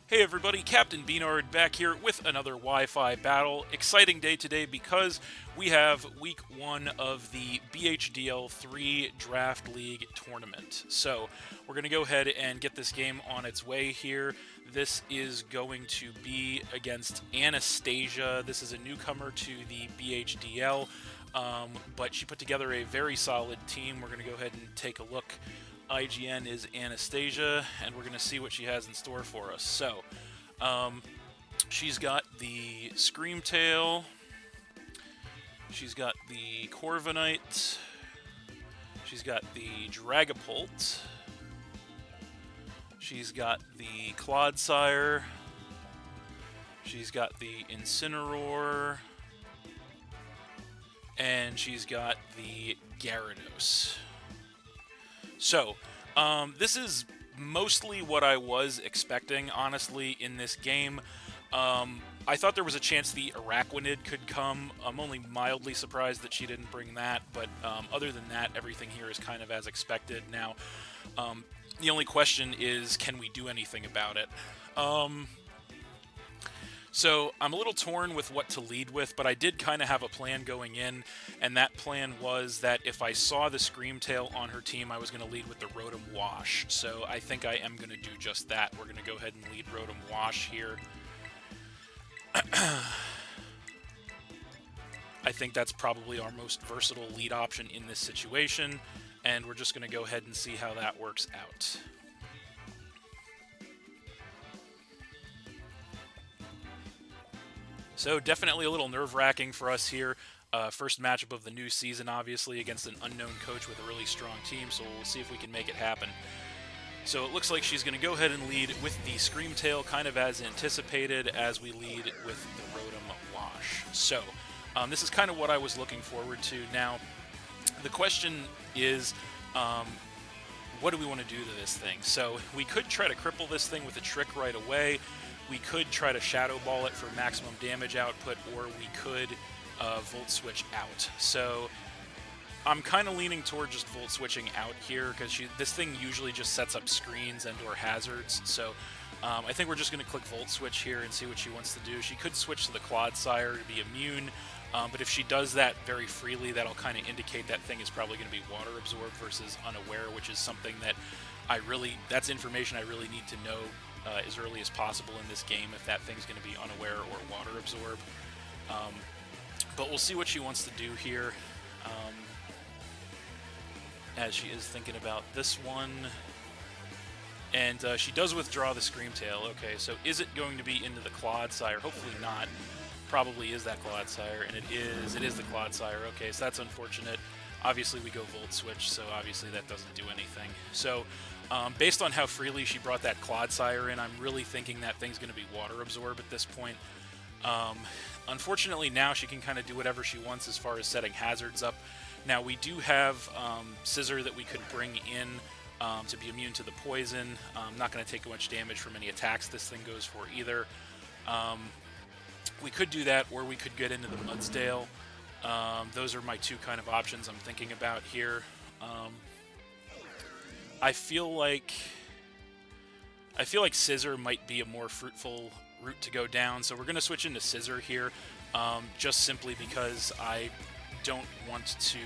Hey everybody, Captain B-Nard back here with another Wi-Fi battle. Exciting day today because we have week 1 of the BHDL3 Draft League tournament. So we're going to go ahead and get this game on its way here. This is going to be against Anastasia. This is a newcomer to the BHDL, but she put together a very solid team. We're going to go ahead and take a look. IGN is Anastasia, and we're going to see what she has in store for us. So, she's got the Screamtail, she's got the Corviknight, she's got the Dragapult, she's got the Clodsire, she's got the Incineroar, and she's got the Gyarados. So, this is mostly what I was expecting, honestly, in this game. I thought there was a chance the Araquanid could come. I'm only mildly surprised that she didn't bring that, but other than that, everything here is kind of as expected. Now, the only question is, can we do anything about it? So I'm a little torn with what to lead with, but I did kind of have a plan going in, and that plan was that if I saw the Screamtail on her team, I was going to lead with the Rotom Wash. So I think I am going to do just that. We're going to go ahead and lead Rotom Wash here. I think that's probably our most versatile lead option in this situation, and we're just going to go ahead and see how that works out. So definitely a little nerve-wracking for us here. First matchup of the new season, obviously, against an unknown coach with a really strong team, so we'll see if we can make it happen. So it looks like she's going to go ahead and lead with the Screamtail, kind of as anticipated, as we lead with the Rotom Wash. So this is kind of what I was looking forward to. Now, the question is, what do we want to do to this thing? So we could try to cripple this thing with a trick right away. We could try to Shadow Ball it for maximum damage output, or we could Volt Switch out. So I'm kind of leaning toward just Volt Switching out here, because this thing usually just sets up screens and or hazards. So I think we're just going to click Volt Switch here and see what she wants to do. She could switch to the Clodsire to be immune, but if she does that very freely, that'll kind of indicate that thing is probably going to be Water Absorbed versus Unaware, which is something that that's information I really need to know as early as possible in this game, if that thing's going to be Unaware or Water Absorb. But we'll see what she wants to do here, as she is thinking about this one. And she does withdraw the Screamtail. Okay, so is it going to be into the Clodsire? Hopefully not. Probably is that Clodsire, and it is the Clodsire. Okay, so that's unfortunate. Obviously we go Volt Switch, so obviously that doesn't do anything. So based on how freely she brought that Clodsire in, I'm really thinking that thing's going to be Water Absorb at this point. Unfortunately, now she can kind of do whatever she wants as far as setting hazards up. Now, we do have Scissor that we could bring in to be immune to the poison. Not going to take much damage from any attacks this thing goes for either. We could do that, or we could get into the Mudsdale. Those are my two kind of options I'm thinking about here. I feel like Scissor might be a more fruitful route to go down, so we're going to switch into Scissor here, just simply because I don't want to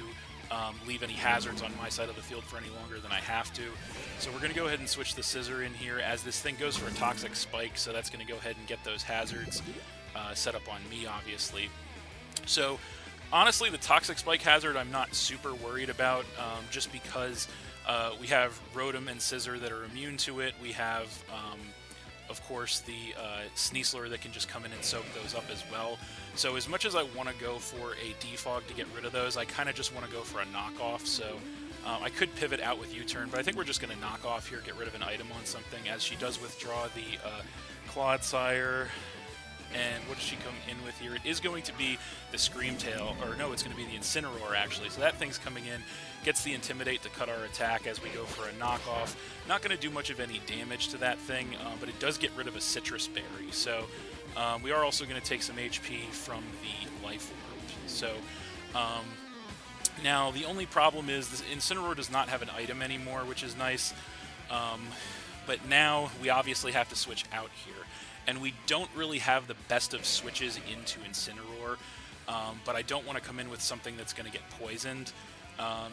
leave any hazards on my side of the field for any longer than I have to. So we're going to go ahead and switch the Scissor in here, as this thing goes for a Toxic Spike, so that's going to go ahead and get those hazards set up on me, obviously. So honestly, the Toxic Spike hazard I'm not super worried about, just because we have Rotom and Scissor that are immune to it. We have, of course, the Sneasler that can just come in and soak those up as well. So as much as I want to go for a Defog to get rid of those, I kind of just want to go for a knockoff. So I could pivot out with U-Turn, but I think we're just going to knock off here, get rid of an item on something, as she does withdraw the Clodsire. And what does she come in with here? It is going to be the Screamtail, or no, it's going to be the Incineroar, actually. So that thing's coming in, gets the Intimidate to cut our attack as we go for a knockoff. Not going to do much of any damage to that thing, but it does get rid of a Citrus Berry. So we are also going to take some HP from the Life Orb. So now the only problem is this Incineroar does not have an item anymore, which is nice. but now we obviously have to switch out here. And we don't really have the best of switches into Incineroar, but I don't want to come in with something that's going to get poisoned.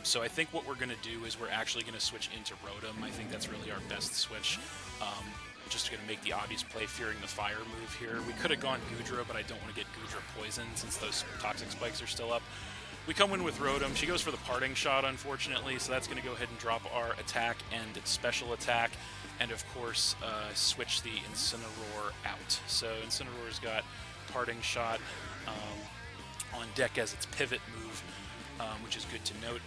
So I think what we're going to do is we're actually going to switch into Rotom. I think that's really our best switch. Just going to make the obvious play, fearing the fire move here. We could have gone Goodra, but I don't want to get Goodra poisoned since those Toxic Spikes are still up. We come in with Rotom. She goes for the Parting Shot, unfortunately, so that's going to go ahead and drop our attack and special attack, and of course switch the Incineroar out. So Incineroar's got Parting Shot on deck as its pivot move, which is good to note.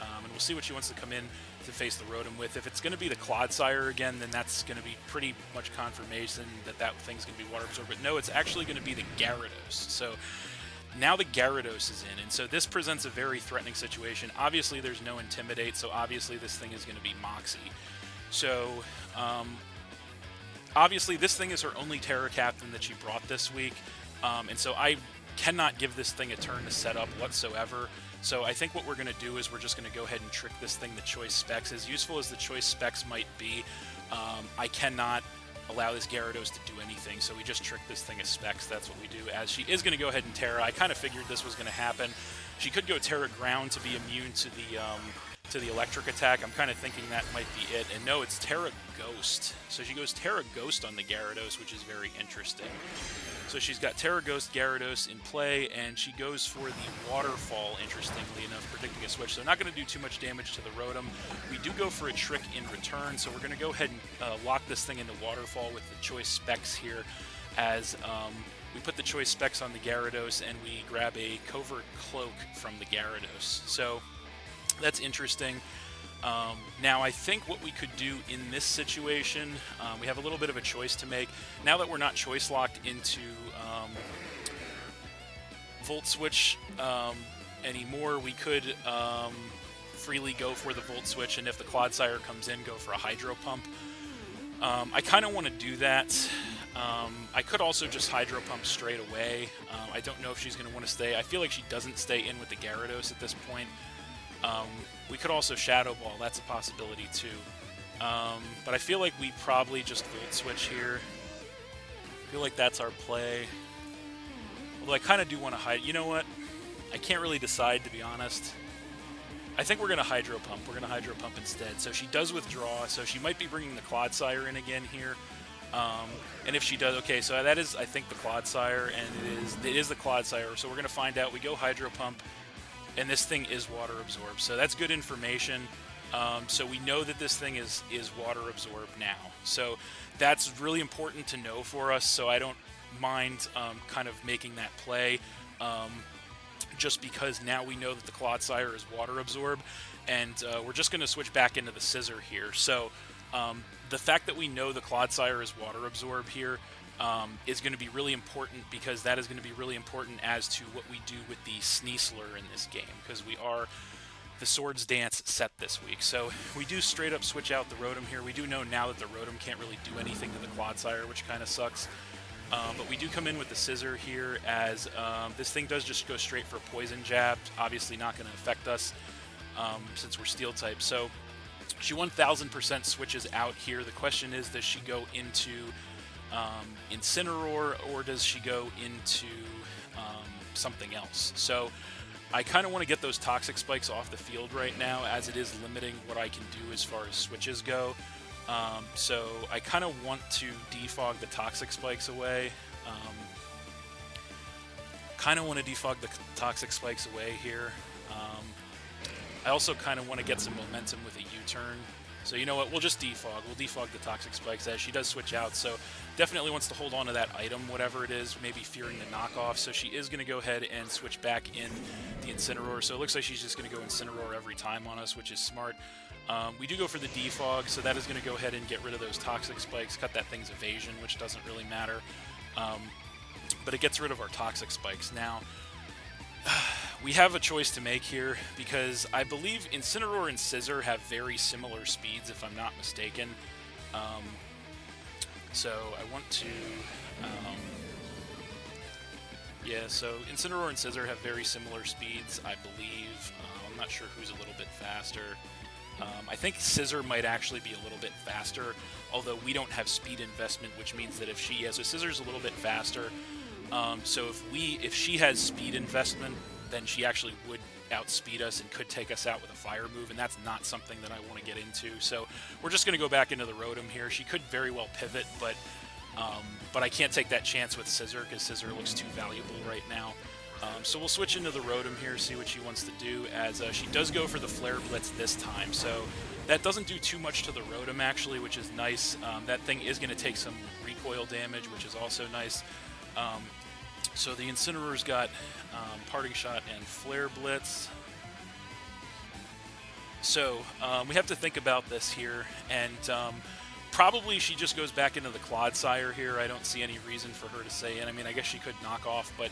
And we'll see what she wants to come in to face the Rotom with. If it's going to be the Clodsire again, then that's going to be pretty much confirmation that that thing's going to be Water Absorb. But no, it's actually going to be the Gyarados. So now the Gyarados is in, and so this presents a very threatening situation. Obviously, there's no Intimidate, so obviously this thing is going to be Moxie. So, obviously this thing is her only Terra Captain that she brought this week, and so I cannot give this thing a turn to set up whatsoever. So I think what we're going to do is we're just going to go ahead and trick this thing to Choice Specs. As useful as the Choice Specs might be, I cannot allow this Gyarados to do anything, so we just trick this thing as Specs. That's what we do, as she is going to go ahead and Terra. I kind of figured this was going to happen. She could go Terra Ground to be immune to the electric attack. I'm kind of thinking that might be it, and no, it's Terra Ghost. So she goes Terra Ghost on the Gyarados, which is very interesting. So she's got Terra Ghost Gyarados in play, and she goes for the Waterfall, interestingly enough, predicting a switch. So not going to do too much damage to the Rotom. We do go for a trick in return, so we're going to go ahead and lock this thing into Waterfall with the Choice Specs here, as we put the Choice Specs on the Gyarados, and we grab a Covert Cloak from the Gyarados. So that's interesting. Now, I think what we could do in this situation, we have a little bit of a choice to make. Now that we're not choice locked into Volt Switch anymore, we could freely go for the Volt Switch, and if the Clodsire comes in, go for a Hydro Pump. I kind of want to do that. I could also just Hydro Pump straight away. I don't know if she's going to want to stay. I feel like she doesn't stay in with the Gyarados at this point. We could also Shadow Ball, that's a possibility too. But I feel like we probably just Volt Switch here. I feel like that's our play. Although I kind of do want to hide. You know what? I can't really decide, to be honest. I think we're going to Hydro Pump. We're going to Hydro Pump instead. So she does withdraw, so she might be bringing the Clodsire in again here. And if she does, okay, so that is, I think, the Clodsire, and it is the Clodsire. So we're going to find out. We go Hydro Pump. And this thing is Water Absorb, so that's good information. So we know that this thing is Water Absorb now. So that's really important to know for us, so I don't mind kind of making that play, just because now we know that the Clodsire is Water Absorb, and we're just going to switch back into the Scissor here. So the fact that we know the Clodsire is Water Absorb here is going to be really important, because that is going to be really important as to what we do with the Sneasler in this game, because we are the Swords Dance set this week. So we do straight up switch out the Rotom here. We do know now that the Rotom can't really do anything to the Clodsire, which kind of sucks. But we do come in with the Scissor here, as this thing does just go straight for a Poison Jab. Obviously not going to affect us since we're Steel type. So she 1000% switches out here. The question is, does she go into Incineroar, or does she go into something else? So I kind of want to get those Toxic Spikes off the field right now, as it is limiting what I can do as far as switches go. So I kind of want to defog the Toxic Spikes away. Kind of want to defog the Toxic Spikes away here. I also kind of want to get some momentum with a U-turn. So you know what, we'll just defog. We'll defog the Toxic Spikes, as she does switch out. So definitely wants to hold on to that item, whatever it is, maybe fearing the knockoff. So she is going to go ahead and switch back in the Incineroar. So it looks like she's just going to go Incineroar every time on us, which is smart. We do go for the defog, so that is going to go ahead and get rid of those Toxic Spikes, cut that thing's evasion, which doesn't really matter. But it gets rid of our Toxic Spikes. Now, we have a choice to make here, because I believe Incineroar and Scissor have very similar speeds, if I'm not mistaken. So I want to... yeah, so Incineroar and Scissor have very similar speeds, I believe. I'm not sure who's a little bit faster. I think Scissor might actually be a little bit faster, although we don't have speed investment, which means that if she has, so Scissor's a little bit faster. So if she has speed investment, then she actually would outspeed us and could take us out with a fire move, and that's not something that I want to get into. So we're just going to go back into the Rotom here. She could very well pivot, but I can't take that chance with Scissor because Scissor looks too valuable right now. So we'll switch into the Rotom here, see what she wants to do, as she does go for the Flare Blitz this time. So that doesn't do too much to the Rotom, actually, which is nice. That thing is going to take some recoil damage, which is also nice. So the Incineror's got Parting Shot and Flare Blitz. So we have to think about this here, and probably she just goes back into the Clodsire here. I don't see any reason for her to stay in. I mean, I guess she could knock off, but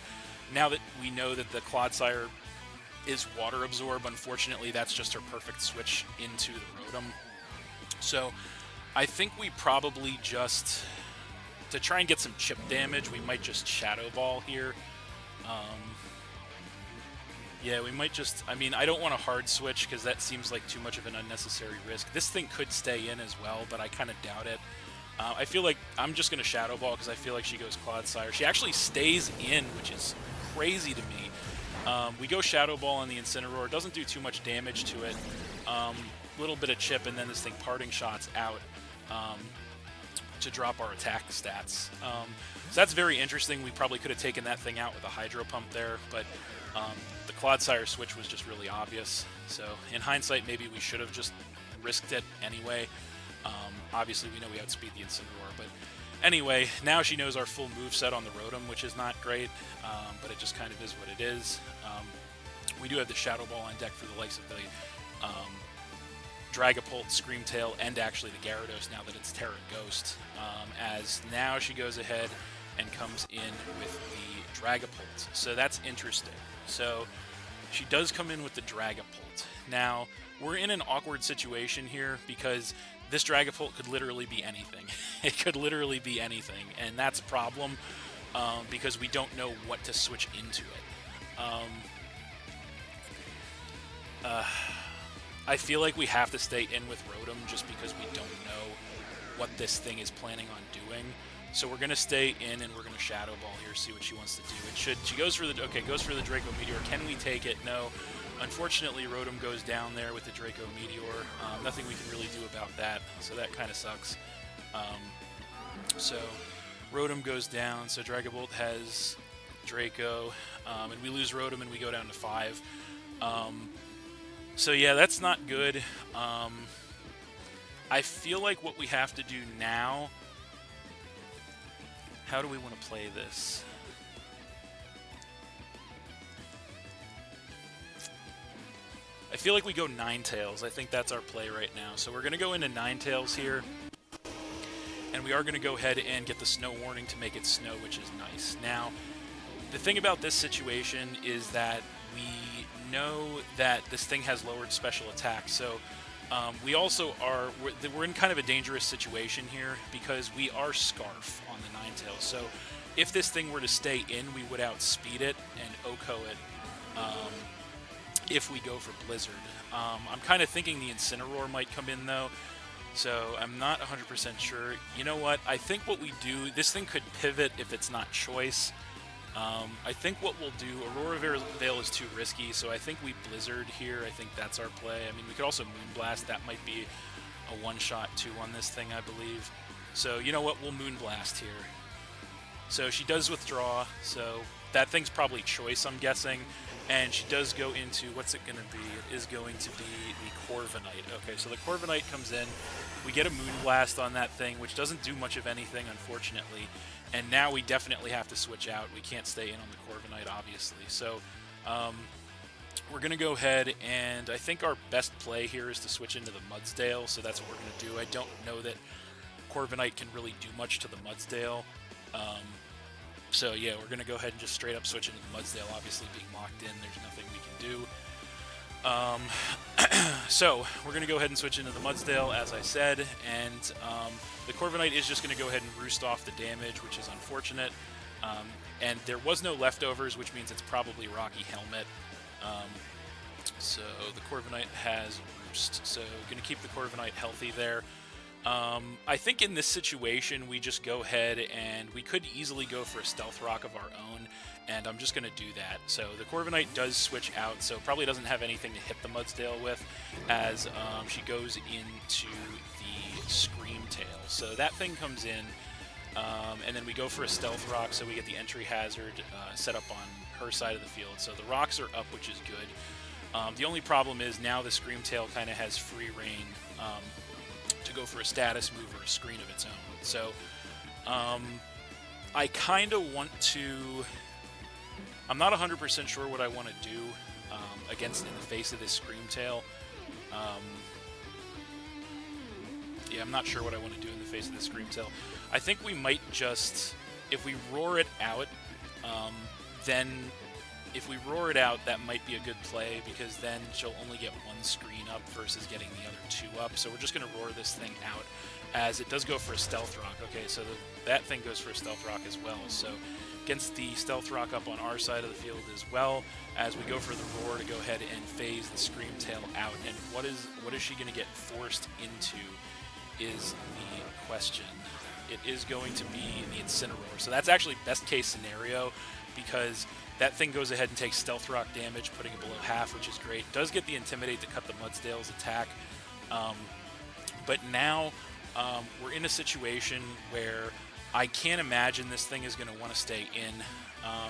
now that we know that the Clodsire is Water Absorb, unfortunately, that's just her perfect switch into the Rotom. So I think we probably just, to try and get some chip damage, we might just Shadow Ball here. Yeah, we might just, I mean, I don't want a hard switch because that seems like too much of an unnecessary risk. This thing could stay in as well, but I kind of doubt it. I feel like I'm just going to Shadow Ball because I feel like she goes Clodsire. She actually stays in, which is crazy to me. We go Shadow Ball on the Incineroar. It doesn't do too much damage to it. Little bit of chip, and then this thing Parting Shots out to drop our attack stats. So that's very interesting. We probably could have taken that thing out with a Hydro Pump there, but the Clodsire switch was just really obvious. So in hindsight, maybe we should have just risked it anyway. Obviously, we know we outspeed the Incineroar, but anyway, now she knows our full moveset on the Rotom, which is not great, but it just kind of is what it is. We do have the Shadow Ball on deck for the likes of the Dragapult, Screamtail, and actually the Gyarados now that it's Terra Ghost, as now she goes ahead and comes in with the Dragapult. So that's interesting. So she does come in with the Dragapult. Now, we're in an awkward situation here because this Dragapult could literally be anything. It could literally be anything, and that's a problem because we don't know what to switch into it. I feel like we have to stay in with Rotom just because we don't know what this thing is planning on doing. So we're going to stay in and we're going to Shadow Ball here, see what she wants to do. She goes for the, okay, goes for the Draco Meteor. Can we take it? No. Unfortunately, Rotom goes down there with the Draco Meteor. Nothing we can really do about that, so that kind of sucks. So Rotom goes down, so Dragapult has Draco, and we lose Rotom and we go down to 5. So yeah, that's not good. I feel like what we have to do now, how do we want to play this? I feel like we go Ninetales. I think that's our play right now. So we're going to go into Ninetales here. And we are going to go ahead and get the Snow Warning to make it snow, which is nice. Now, the thing about this situation is that we know that this thing has lowered special attack. So we also are, we're in kind of a dangerous situation here because we are Scarf on the Ninetales. So if this thing were to stay in, we would outspeed it and OHKO it if we go for Blizzard. I'm kind of thinking the Incineroar might come in though, so I'm not 100% sure. You know what? I think what we do, this thing could pivot if it's not choice. I think what we'll do, Aurora Veil is too risky, so I think we Blizzard here. I think that's our play. I mean, we could also Moonblast. That might be a one-shot too on this thing, I believe. So, you know what? We'll Moonblast here. So she does withdraw, so that thing's probably choice, I'm guessing. And she does go into, what's it going to be? It is going to be the Corviknight. Okay, so the Corviknight comes in. We get a Moonblast on that thing, which doesn't do much of anything, unfortunately. And now we definitely have to switch out. We can't stay in on the Corviknight, obviously. So we're going to go ahead, and I think our best play here is to switch into the Mudsdale, so that's what we're going to do. I don't know that Corviknight can really do much to the Mudsdale. So yeah, we're going to go ahead and just straight up switch into the Mudsdale. Obviously being locked in, there's nothing we can do. So we're going to go ahead and switch into the Mudsdale, as I said, and the Corviknight is just going to go ahead and roost off the damage, which is unfortunate. And there was no leftovers, which means it's probably Rocky Helmet. So the Corviknight has Roost, so going to keep the Corviknight healthy there. I think in this situation we just go ahead and we could easily go for a Stealth Rock of our own, and I'm just going to do that. So the Corviknight does switch out, so probably doesn't have anything to hit the Mudsdale with, as she goes into the Scream Tail. So that thing comes in, and then we go for a Stealth Rock, so we get the entry hazard set up on her side of the field. So the rocks are up, which is good. The only problem is now the Scream Tail kind of has free reign to go for a status move or a screen of its own. So I kind of want to... I'm not 100% sure what I want to do against in the face of this Scream Tail. Yeah, I'm not sure what I want to do in the face of this Scream Tail. I think we might just... If we roar it out, then... If we roar it out, that might be a good play, because then she'll only get one screen up versus getting the other two up. So we're just going to roar this thing out, as it does go for a Stealth Rock. Okay, so that thing goes for a Stealth Rock as well. So against the Stealth Rock up on our side of the field as well, as we go for the roar to go ahead and phase the Scream Tail out. And what is she going to get forced into is the question. It is going to be the Incineroar. So that's actually best case scenario, because that thing goes ahead and takes Stealth Rock damage, putting it below half, which is great. Does get the Intimidate to cut the Mudsdale's attack. But now we're in a situation where I can't imagine this thing is going to want to stay in.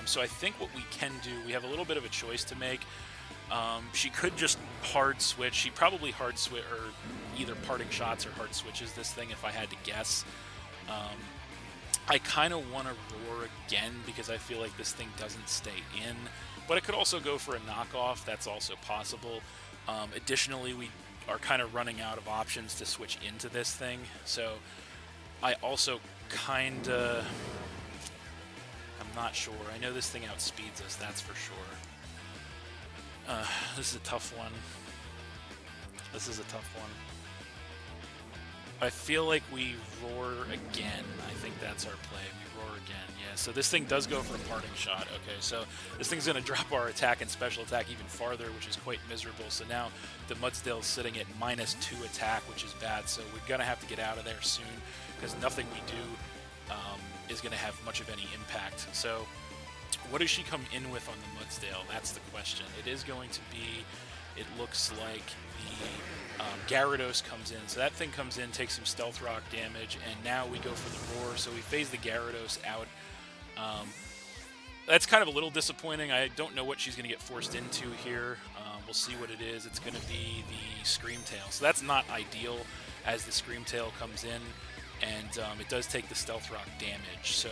So I think what we can do, we have a little bit of a choice to make. She could just hard switch. She probably hard switch, or either parting shots or hard switches this thing if I had to guess. I kind of want to roar again because I feel like this thing doesn't stay in, but it could also go for a knockoff. That's also possible. Additionally, we are kind of running out of options to switch into this thing, so I also kind of... I'm not sure. I know this thing outspeeds us, that's for sure. This is a tough one. This is a tough one. I feel like we roar again. I think that's our play. We roar again, yeah. So this thing does go for a parting shot. Okay, so this thing's going to drop our attack and special attack even farther, which is quite miserable. So now the Mudsdale's sitting at -2 attack, which is bad. So we're going to have to get out of there soon, because nothing we do is going to have much of any impact. So what does she come in with on the Mudsdale? That's the question. It is going to be... It looks like the Gyarados comes in. So that thing comes in, takes some Stealth Rock damage, and now we go for the Roar. So we phase the Gyarados out. That's kind of a little disappointing. I don't know what she's going to get forced into here. We'll see what it is. It's going to be the Scream Tail. So that's not ideal, as the Scream Tail comes in, and it does take the Stealth Rock damage. So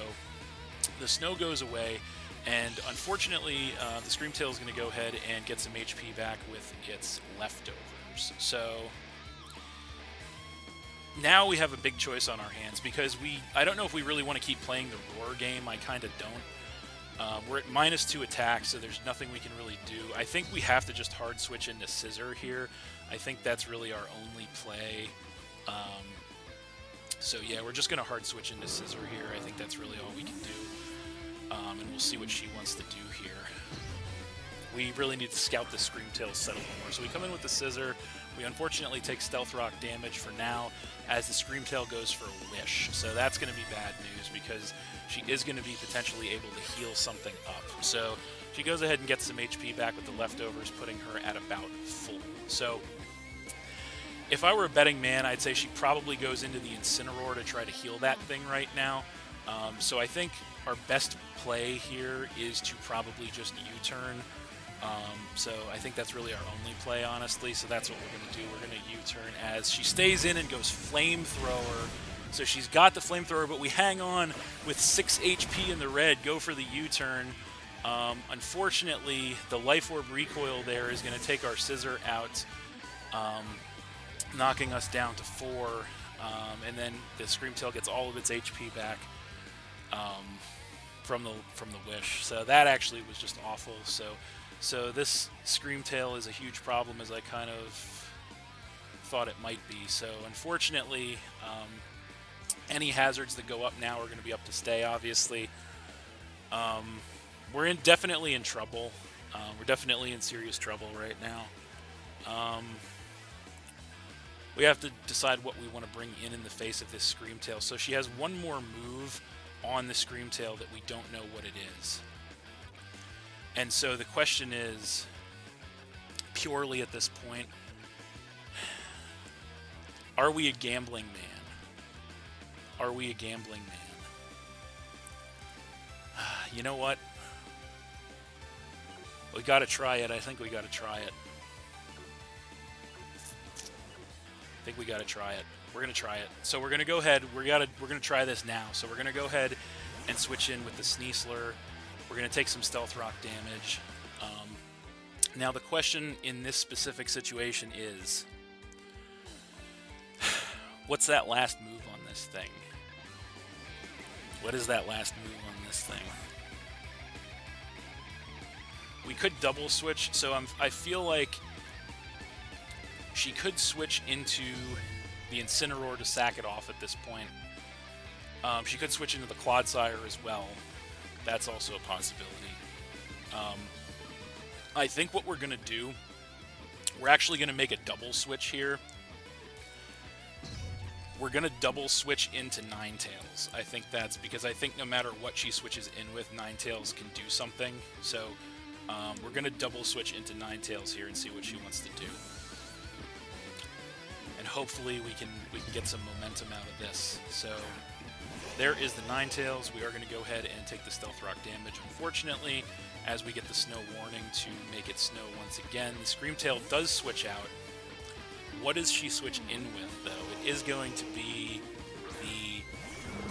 the snow goes away. And unfortunately, the Scream Tail is going to go ahead and get some HP back with its leftovers. So now we have a big choice on our hands, because I don't know if we really want to keep playing the Roar game. I kind of don't. We're at -2 attack, so there's nothing we can really do. I think we have to just hard switch into Scissor here. I think that's really our only play. So yeah, we're just going to hard switch into Scissor here. I think that's really all we can do. And we'll see what she wants to do here. We really need to scout the Scream Tail settle more. So we come in with the Scissor. We unfortunately take Stealth Rock damage for now, as the Scream Tail goes for a Wish. So that's going to be bad news, because she is going to be potentially able to heal something up. So she goes ahead and gets some HP back with the leftovers, putting her at about full. So if I were a betting man, I'd say she probably goes into the Incineroar to try to heal that thing right now. So I think our best play here is to probably just U-turn. So I think that's really our only play, honestly. So that's what we're going to do. We're going to U-turn, as she stays in and goes Flamethrower. So she's got the Flamethrower, but we hang on with 6 HP in the red, go for the U-turn. Unfortunately, the Life Orb recoil there is going to take our Scissor out, knocking us down to 4. And then the Scream Tail gets all of its HP back from the Wish. So that actually was just awful. So this Scream Tail is a huge problem, as I kind of thought it might be. So unfortunately, any hazards that go up now are going to be up to stay, obviously. We're definitely in trouble. We're definitely in serious trouble right now. We have to decide what we want to bring in the face of this Screamtail. So she has one more move on the Screamtail that we don't know what it is. And so the question is, purely at this point, are we a gambling man? Are we a gambling man? You know what? We gotta try it. I think we gotta try it. I think we gotta try it. We're gonna try it. So we're gonna go ahead. We're gonna try this now. So we're gonna go ahead and switch in with the Sneasler. We're gonna take some Stealth Rock damage. Now the question in this specific situation is, what's that last move on this thing? What is that last move on this thing? We could double switch, so I feel like she could switch into the Incineroar to sack it off at this point. She could switch into the Clodsire as well. That's also a possibility. I think what we're going to do, we're actually going to make a double switch here. We're going to double switch into Ninetales. I think that's because I think no matter what she switches in with, Ninetales can do something. So we're going to double switch into Ninetales here and see what she wants to do. And hopefully we can get some momentum out of this. So there is the Ninetales. We are going to go ahead and take the Stealth Rock damage, unfortunately, as we get the Snow Warning to make it snow once again. The Screamtail does switch out. What does she switch in with, though? It is going to be the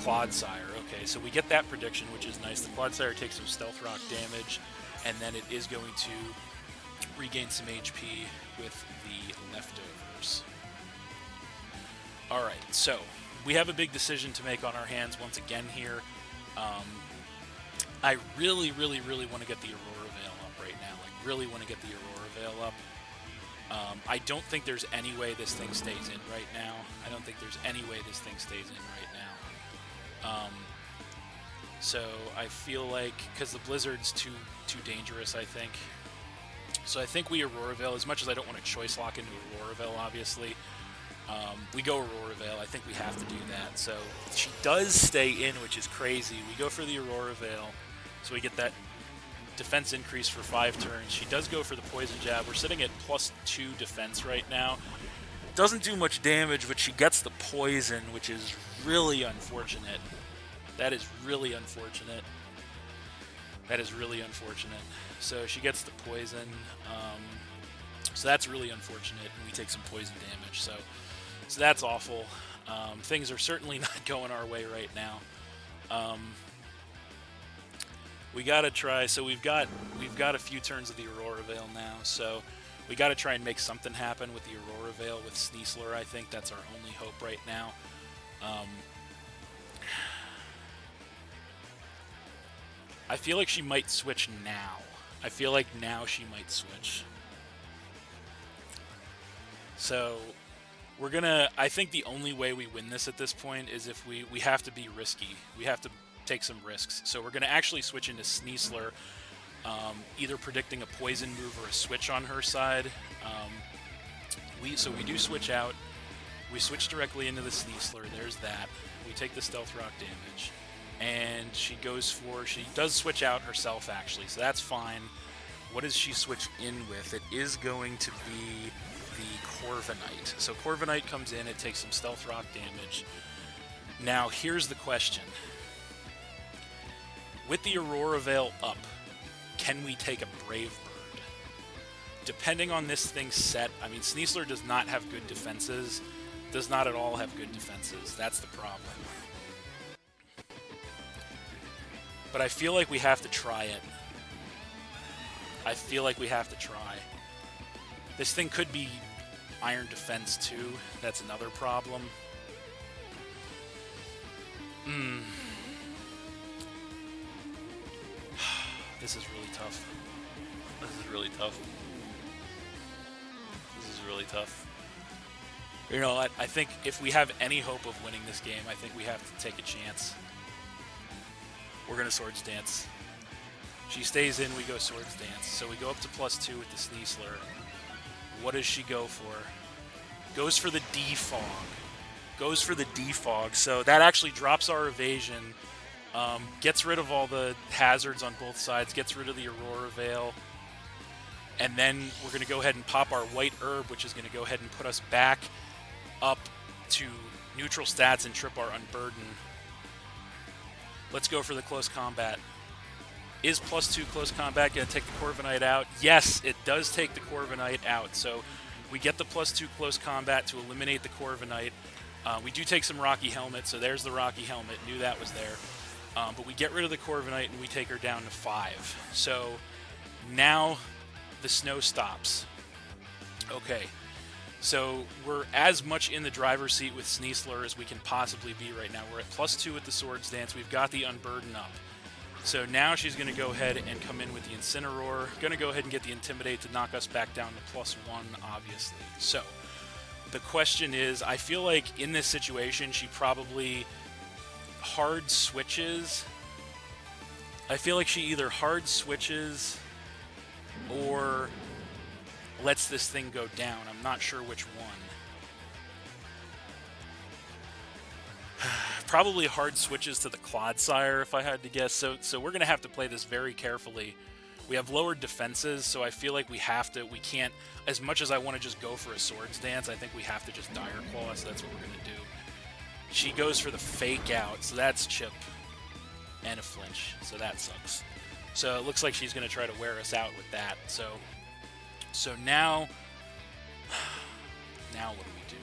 Clodsire. Okay, so we get that prediction, which is nice. The Clodsire takes some Stealth Rock damage, and then it is going to regain some HP with the Leftovers. Alright, so we have a big decision to make on our hands once again here. I really, really, really want to get the Aurora Veil up right now. I really want to get the Aurora Veil up. I don't think there's any way this thing stays in right now. I don't think there's any way this thing stays in right now. So I feel like, because the Blizzard's too dangerous, I think. So I think we Aurora Veil, as much as I don't want to choice lock into Aurora Veil, obviously. We go Aurora Veil. I think we have to do that. So she does stay in, which is crazy. We go for the Aurora Veil, so we get that defense increase for 5 turns. She does go for the Poison Jab. We're sitting at +2 defense right now. Doesn't do much damage, but she gets the Poison, which is really unfortunate. That is really unfortunate. That is really unfortunate. So she gets the Poison. So that's really unfortunate, and we take some Poison damage. So that's awful. Things are certainly not going our way right now. We gotta try. So we've got a few turns of the Aurora Veil now. So we gotta try and make something happen with the Aurora Veil with Sneasler. I think that's our only hope right now. I feel like she might switch now. I feel like now she might switch. So we're gonna. I think the only way we win this at this point is if we have to be risky. We have to take some risks. So we're gonna actually switch into Sneasler, either predicting a poison move or a switch on her side. So we do switch out. We switch directly into the Sneasler. There's that. We take the Stealth Rock damage, and she does switch out herself actually. So that's fine. What does she switch in with? It is going to be the Corviknight. So Corviknight comes in, it takes some Stealth Rock damage. Now, here's the question. With the Aurora Veil up, can we take a Brave Bird? Depending on this thing's set, I mean, Sneasler does not have good defenses. Does not at all have good defenses. That's the problem. But I feel like we have to try it. I feel like we have to try. This thing could be Iron Defense too. That's another problem. This is really tough. This is really tough. This is really tough. You know, I think if we have any hope of winning this game, I think we have to take a chance. We're going to Swords Dance. She stays in, we go Swords Dance. So we go up to +2 with the Sneasler. What does she go for? Goes for the defog. Goes for the defog. So that actually drops our evasion. Gets rid of all the hazards on both sides. Gets rid of the Aurora Veil. And then we're going to go ahead and pop our white herb, which is going to go ahead and put us back up to neutral stats and trip our unburden. Let's go for the close combat. Is +2 close combat going to take the Corviknight out? Yes, it does take the Corviknight out. So we get the +2 close combat to eliminate the Corviknight. We do take some Rocky Helmet, so there's the Rocky Helmet. Knew that was there. But we get rid of the Corviknight and we take her down to 5. So now the snow stops. Okay. So we're as much in the driver's seat with Sneasler as we can possibly be right now. We're at +2 with the Swords Dance. We've got the Unburden up. So now she's going to go ahead and come in with the Incineroar. Going to go ahead and get the Intimidate to knock us back down to +1, obviously. So the question is, I feel like in this situation, she probably hard switches. I feel like she either hard switches or lets this thing go down. I'm not sure which one. Probably hard switches to the Clodsire, if I had to guess. So we're going to have to play this very carefully. We have lowered defenses, so I feel like we can't, as much as I want to just go for a Swords Dance, I think we have to just Dire Claw, so that's what we're going to do. She goes for the Fake Out, so that's Chip and a Flinch, so that sucks. So it looks like she's going to try to wear us out with that. So now what do we do?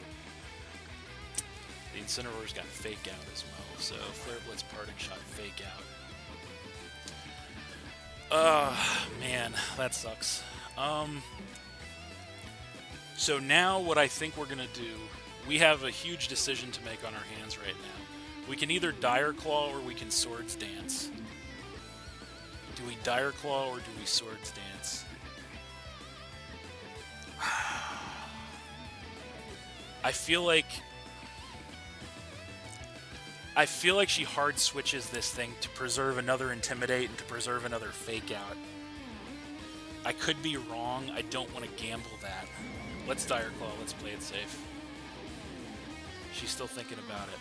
The Incineroar's got Fake Out as well, so Flare Blitz, Parting Shot, Fake Out. Man, that sucks. So now what I think we're going to do, we have a huge decision to make on our hands right now. We can either Dire Claw or we can Swords Dance. Do we Dire Claw or do we Swords Dance? I feel like she hard switches this thing to preserve another Intimidate and to preserve another Fake Out. I could be wrong. I don't want to gamble that. Let's Dire Claw. Let's play it safe. She's still thinking about it.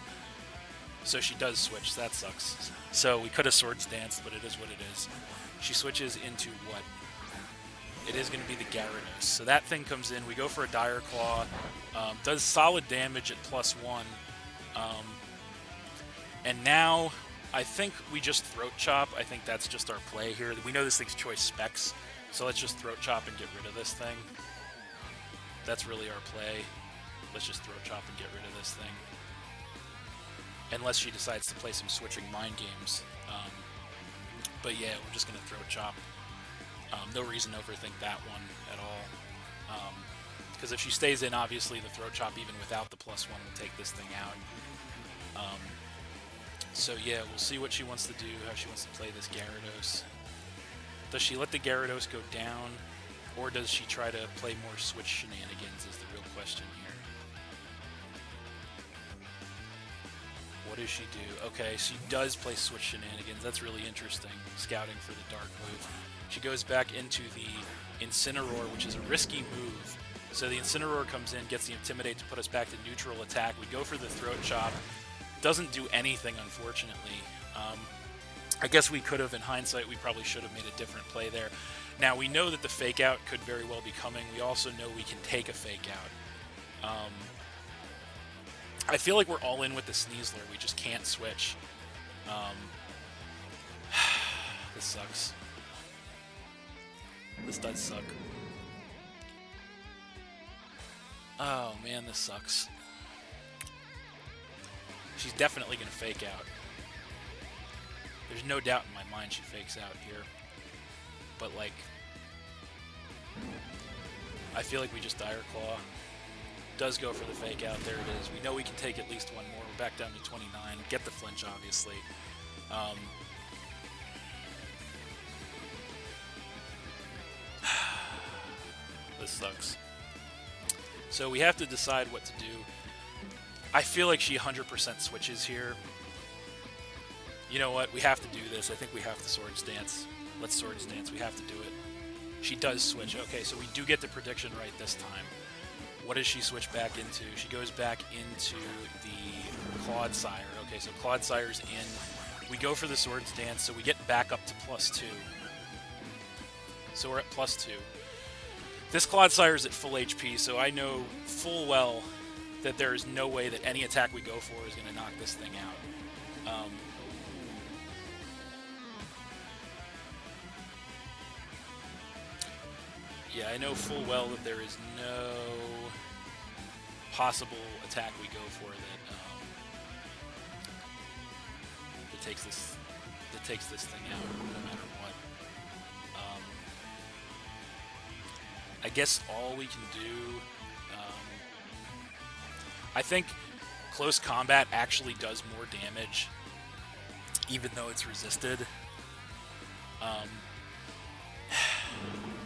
So she does switch. That sucks. So we could have Swords Danced, but it is what it is. She switches into what? It is going to be the Gyarados. So that thing comes in. We go for a Dire Claw. Does solid damage at +1. And now, I think we just Throat Chop. I think that's just our play here. We know this thing's choice specs, so let's just Throat Chop and get rid of this thing. That's really our play. Let's just Throat Chop and get rid of this thing. Unless she decides to play some switching mind games. But yeah, we're just going to Throat Chop. No reason to overthink that one at all. Because if she stays in, obviously the Throat Chop, even without the +1, will take this thing out. So yeah, we'll see what she wants to do, how she wants to play this Gyarados. Does she let the Gyarados go down, or does she try to play more switch shenanigans is the real question here. What does she do? Okay, she does play switch shenanigans. That's really interesting, scouting for the dark move. She goes back into the Incineroar, which is a risky move. So the Incineroar comes in, gets the Intimidate to put us back to neutral attack. We go for the Throat Chop. Doesn't do anything, unfortunately. I guess we could have, in hindsight, we probably should have made a different play there. Now, we know that the Fake Out could very well be coming. We also know we can take a Fake Out. I feel like we're all in with the Sneasler. We just can't switch. This sucks. This does suck. Oh, man, this sucks. She's definitely going to Fake Out. There's no doubt in my mind she fakes out here. But, like, I feel like we just Dire Claw. Does go for the Fake Out. There it is. We know we can take at least one more. We're back down to 29. Get the Flinch, obviously. This sucks. So we have to decide what to do. I feel like she 100% switches here. You know what? We have to do this. I think we have to Swords Dance. Let's Swords Dance. We have to do it. She does switch. Okay, so we do get the prediction right this time. What does she switch back into? She goes back into the Clodsire. Okay, so Clodsire's in. We go for the Swords Dance, so we get back up to +2. So we're at +2. This Clodsire is at full HP, so I know full well that there is no way that any attack we go for is going to knock this thing out. Yeah, I know full well that there is no possible attack we go for that takes this thing out, no matter what. I guess all we can do. I think close combat actually does more damage, even though it's resisted.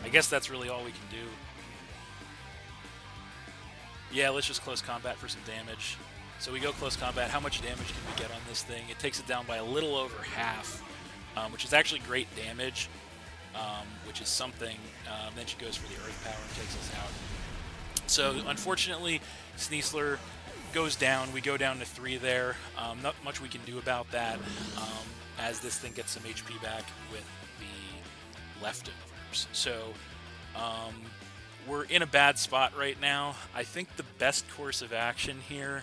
I guess that's really all we can do. Yeah, let's just close combat for some damage. So we go close combat. How much damage can we get on this thing? It takes it down by a little over half, which is actually great damage, which is something. Then she goes for the Earth Power and takes us out. So unfortunately, Sneasler goes down. We go down to 3 there. Not much we can do about that, as this thing gets some HP back with the leftovers. So we're in a bad spot right now. I think the best course of action here,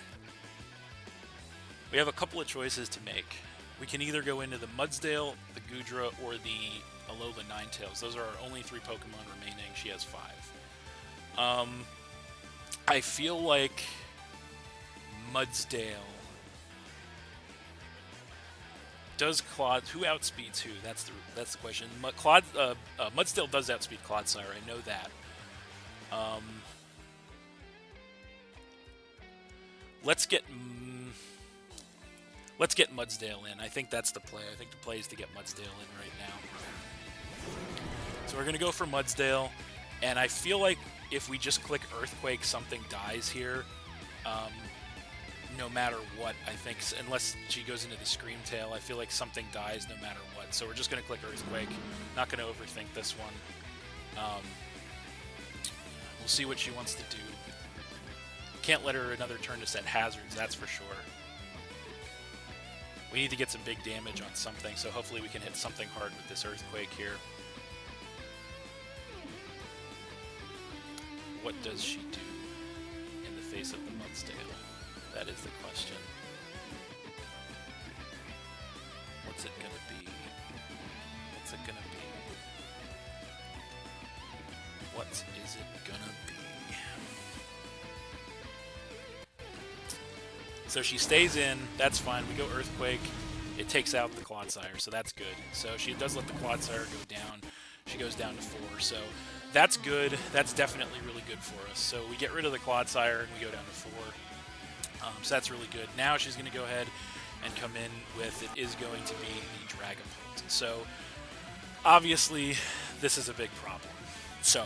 we have a couple of choices to make. We can either go into the Mudsdale, the Goodra, or the Alola Ninetales. Those are our only 3 Pokemon remaining. She has 5. I feel like Mudsdale. Does who outspeeds who? That's the question. Mudsdale does outspeed Clodsire. I know that. Let's get Mudsdale in. I think that's the play. I think the play is to get Mudsdale in right now. So we're gonna go for Mudsdale, and I feel like if we just click Earthquake, something dies here. No matter what, I think, unless she goes into the Screamtail, I feel like something dies no matter what. So we're just going to click Earthquake. Not going to overthink this one. We'll see what she wants to do. Can't let her another turn to set hazards, that's for sure. We need to get some big damage on something, so hopefully we can hit something hard with this Earthquake here. What does she do in the face of the Mudsdale? That is the question. What's it gonna be? What's it gonna be? What is it gonna be? So she stays in, that's fine. We go Earthquake. It takes out the Clodsire, so that's good. So she does let the Clodsire go down. She goes down to 4, so that's good. That's definitely really good for us. So we get rid of the Clodsire and we go down to 4. So that's really good. Now she's going to go ahead and come in with, it is going to be the Dragapult. So obviously this is a big problem. So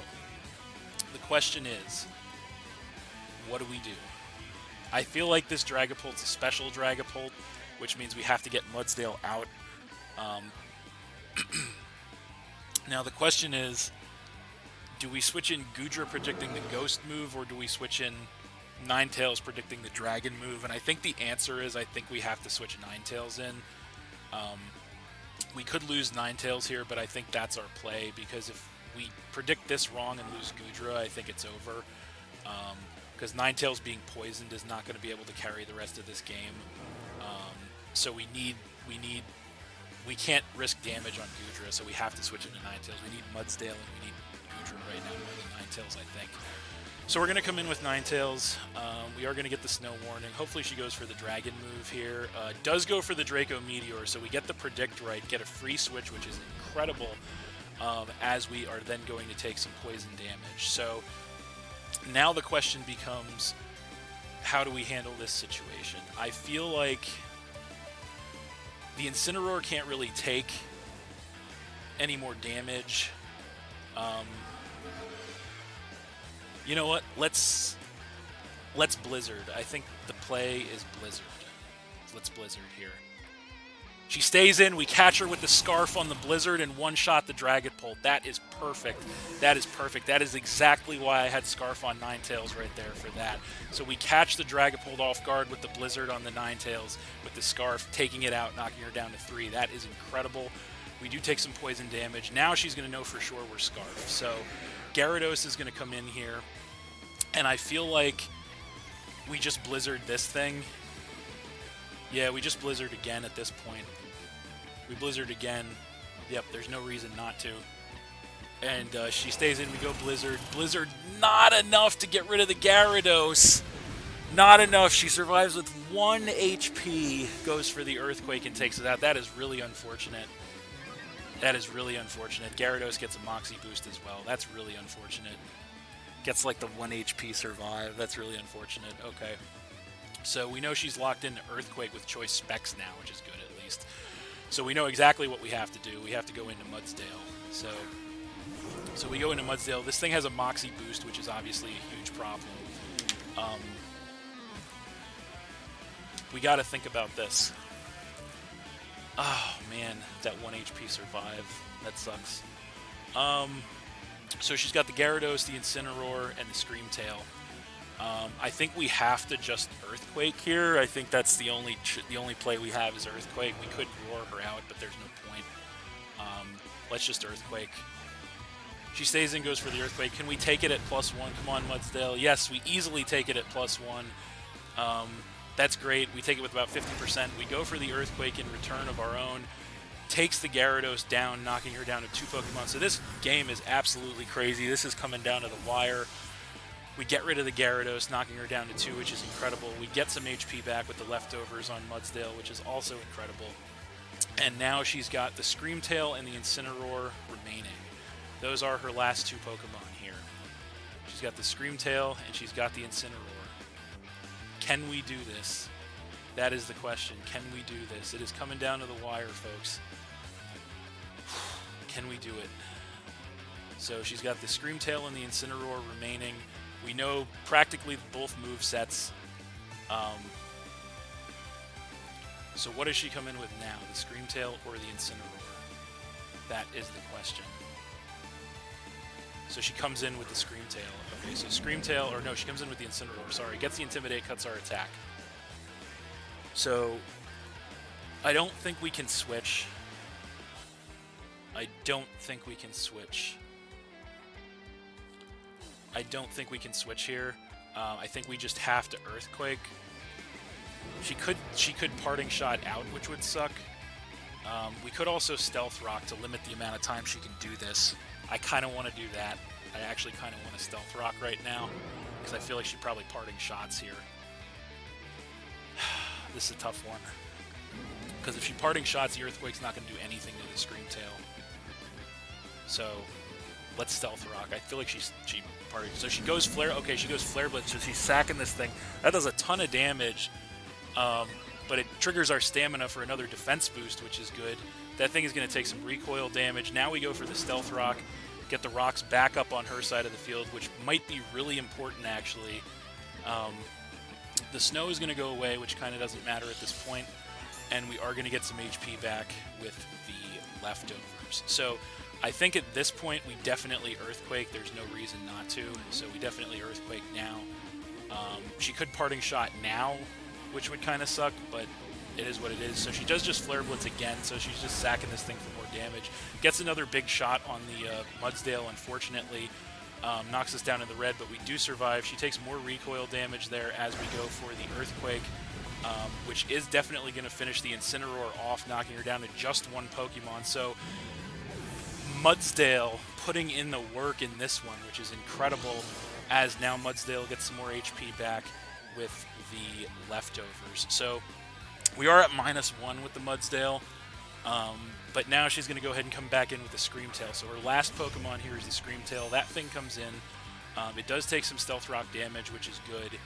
the question is, what do we do? I feel like this Dragapult's a special Dragapult, which means we have to get Mudsdale out. Now the question is, do we switch in Goodra predicting the Ghost move, or do we switch in Ninetales predicting the Dragon move? And I think the answer is, I think we have to switch Ninetales in. We could lose Ninetales here, but I think that's our play, because if we predict this wrong and lose Goodra, I think it's over. Because Ninetales being poisoned is not going to be able to carry the rest of this game. So we can't risk damage on Goodra, so we have to switch into Ninetales. We need Mudsdale and we need Goodra right now more than Ninetales, I think. So we're going to come in with Ninetales. We are going to get the Snow Warning. Hopefully she goes for the Dragon move here. Does go for the Draco Meteor, so we get the predict right, get a free switch, which is incredible, as we are then going to take some poison damage. So now the question becomes, how do we handle this situation? I feel like the Incineroar can't really take any more damage. You know what? Let's Blizzard. I think the play is Blizzard. Let's Blizzard here. She stays in. We catch her with the Scarf on the Blizzard and one-shot the Dragapult. That is perfect. That is perfect. That is exactly why I had Scarf on Ninetales right there for that. So we catch the Dragapult off guard with the Blizzard on the Ninetales, with the Scarf, taking it out, knocking her down to 3. That is incredible. We do take some poison damage. Now she's going to know for sure we're Scarf. So Gyarados is going to come in here, and I feel like we just Blizzard this thing. Yeah, we just Blizzard again at this point. We Blizzard again. Yep, there's no reason not to. And she stays in. We go Blizzard. Blizzard, not enough to get rid of the Gyarados. Not enough. She survives with 1 HP. Goes for the Earthquake and takes it out. That is really unfortunate. That is really unfortunate. Gyarados gets a Moxie boost as well. That's really unfortunate. Gets like the 1 HP survive. That's really unfortunate. Okay. So we know she's locked into Earthquake with Choice Specs now, which is good at least. So we know exactly what we have to do. We have to go into Mudsdale. So we go into Mudsdale. This thing has a Moxie boost, which is obviously a huge problem. We got to think about this. Oh, man, that 1 HP survive. That sucks. So she's got the Gyarados, the Incineroar, and the Screamtail. I think we have to just Earthquake here. I think that's the only play we have is Earthquake. We could roar her out, but there's no point. Let's just Earthquake. She stays in, goes for the Earthquake. Can we take it at +1? Come on, Mudsdale. Yes, we easily take it at +1. That's great. We take it with about 50%. We go for the Earthquake in return of our own. Takes the Gyarados down, knocking her down to 2 Pokemon. So this game is absolutely crazy. This is coming down to the wire. We get rid of the Gyarados, knocking her down to 2, which is incredible. We get some HP back with the leftovers on Mudsdale, which is also incredible. And now she's got the Screamtail and the Incineroar remaining. Those are her last 2 Pokemon here. She's got the Screamtail and she's got the Incineroar. Can we do this? That is the question. Can we do this? It is coming down to the wire, folks. Can we do it? So she's got the Screamtail and the Incineroar remaining. We know practically both movesets. So what does she come in with now? The Screamtail or the Incineroar? That is the question. So she comes in with the Screamtail. Okay, so Screamtail, or no, she comes in with the Incineroar, sorry. Gets the Intimidate, cuts our attack. So I don't think we can switch. I don't think we can switch here. I think we just have to Earthquake. She could Parting Shot out, which would suck. We could also Stealth Rock to limit the amount of time she can do this. I kind of want to do that. I actually kind of want to Stealth Rock right now because I feel like she probably Parting Shots here. This is a tough one because if she Parting Shots, the Earthquake's not going to do anything to the Screamtail. So let's Stealth Rock. I feel like she parting. So she goes Flare. Okay, she goes Flare Blitz. So she's sacking this thing. That does a ton of damage, but it triggers our stamina for another defense boost, which is good. That thing is going to take some recoil damage. Now we go for the Stealth Rock, get the rocks back up on her side of the field, which might be really important, actually. The snow is going to go away, which kind of doesn't matter at this point, and we are going to get some HP back with the leftovers. So I think at this point we definitely Earthquake. There's no reason not to, so we definitely Earthquake now. She could Parting Shot now, which would kind of suck, but it is what it is. So she does just Flare Blitz again, so she's just sacking this thing for more damage. Gets another big shot on the Mudsdale, unfortunately. Knocks us down in the red, but we do survive. She takes more recoil damage there as we go for the Earthquake, which is definitely going to finish the Incineroar off, knocking her down to just 1 Pokemon. So Mudsdale putting in the work in this one, which is incredible, as now Mudsdale gets some more HP back with the leftovers. So we are at -1 with the Mudsdale, but now she's going to go ahead and come back in with the Screamtail. So her last Pokemon here is the Screamtail. That thing comes in. It does take some Stealth Rock damage, which is good.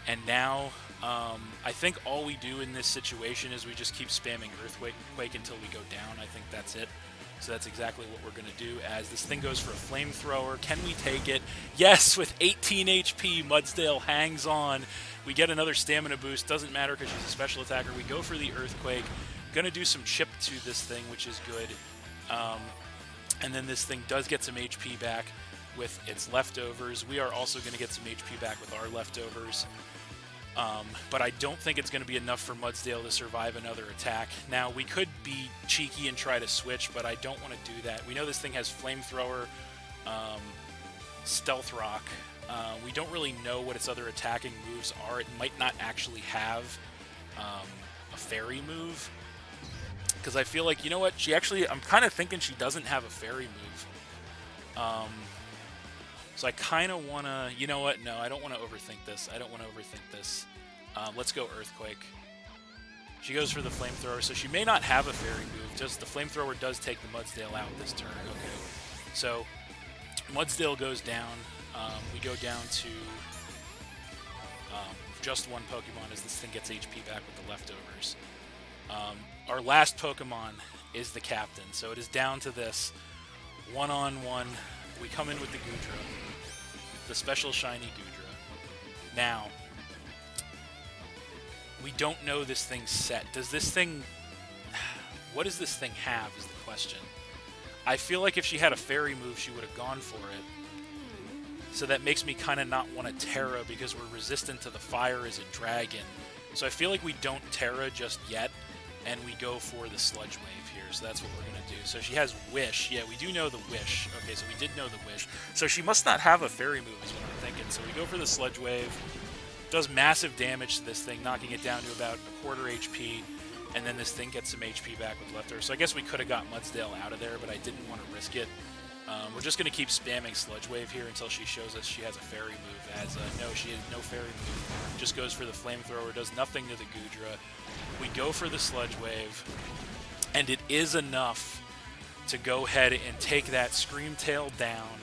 And now I think all we do in this situation is we just keep spamming Earthquake until we go down. I think that's it. So that's exactly what we're going to do, as this thing goes for a Flamethrower. Can we take it? Yes, with 18 HP, Mudsdale hangs on. We get another stamina boost. Doesn't matter because she's a special attacker. We go for the Earthquake. Going to do some chip to this thing, which is good. And then this thing does get some HP back with its leftovers. We are also going to get some HP back with our leftovers. But I don't think it's going to be enough for Mudsdale to survive another attack. Now, we could be cheeky and try to switch, but I don't want to do that. We know this thing has Flamethrower, Stealth Rock. We don't really know what its other attacking moves are. It might not actually have a Fairy move. Because I feel like, you know what, I'm kind of thinking she doesn't have a Fairy move. So I kind of want to, you know what, no, I don't want to overthink this. Let's go Earthquake. She goes for the Flamethrower, so she may not have a Fairy move, just the Flamethrower does take the Mudsdale out this turn. Okay, so Mudsdale goes down. We go down to just one Pokemon as this thing gets HP back with the leftovers. Our last Pokemon is the Captain, so it is down to this one-on-one. We come in with the Goodra, the special shiny Goodra. Now, we don't know this thing's set. What does this thing have is the question. I feel like if she had a Fairy move, she would have gone for it. So that makes me kind of not want to Terra because we're resistant to the fire as a dragon. So I feel like we don't Terra just yet, and we go for the Sludge Wave here. So that's what we're going to do. So she has Wish. Yeah, we do know the Wish. Okay, so we did know the Wish. So she must not have a Fairy move is what I'm thinking. So we go for the Sludge Wave. Does massive damage to this thing, knocking it down to about a quarter HP. And then this thing gets some HP back with leftovers. So I guess we could have got Mudsdale out of there, but I didn't want to risk it. We're just going to keep spamming Sludge Wave here until she shows us she has a Fairy move. No, she has no Fairy move. Just goes for the Flamethrower, does nothing to the Goodra. We go for the Sludge Wave, and it is enough to go ahead and take that Screamtail down.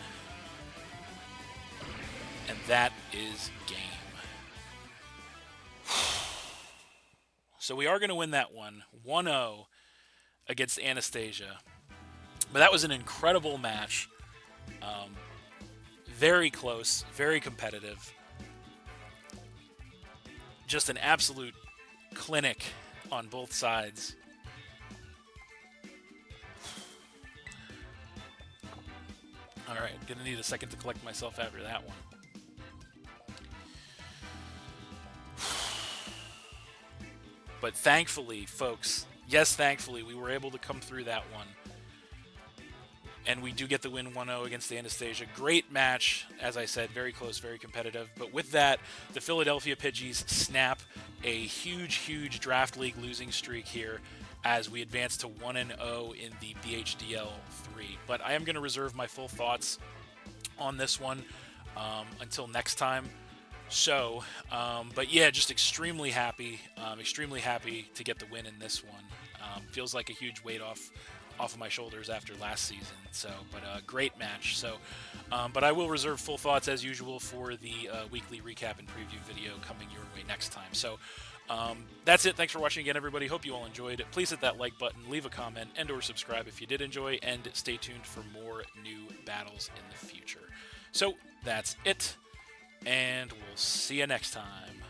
And that is game. So we are going to win that one, 1-0 against Anastasia. But that was an incredible match. Very close, very competitive. Just an absolute clinic on both sides. All right, gonna need a second to collect myself after that one. But thankfully, folks, yes, thankfully, we were able to come through that one. And we do get the win 1-0 against Anastasia. Great match, as I said, very close, very competitive. But with that, the Philadelphia Pidgeys snap a huge, huge Draft League losing streak here as we advance to 1-0 in the BHDL3. But I am going to reserve my full thoughts on this one until next time. So, but yeah, just extremely happy to get the win in this one. Feels like a huge weight off of my shoulders after last season. So, but a great match. So, but I will reserve full thoughts as usual for the weekly recap and preview video coming your way next time. So, that's it. Thanks for watching again, everybody. Hope you all enjoyed. Please hit that like button, leave a comment, and/or subscribe if you did enjoy, and stay tuned for more new battles in the future. So, that's it. And we'll see you next time.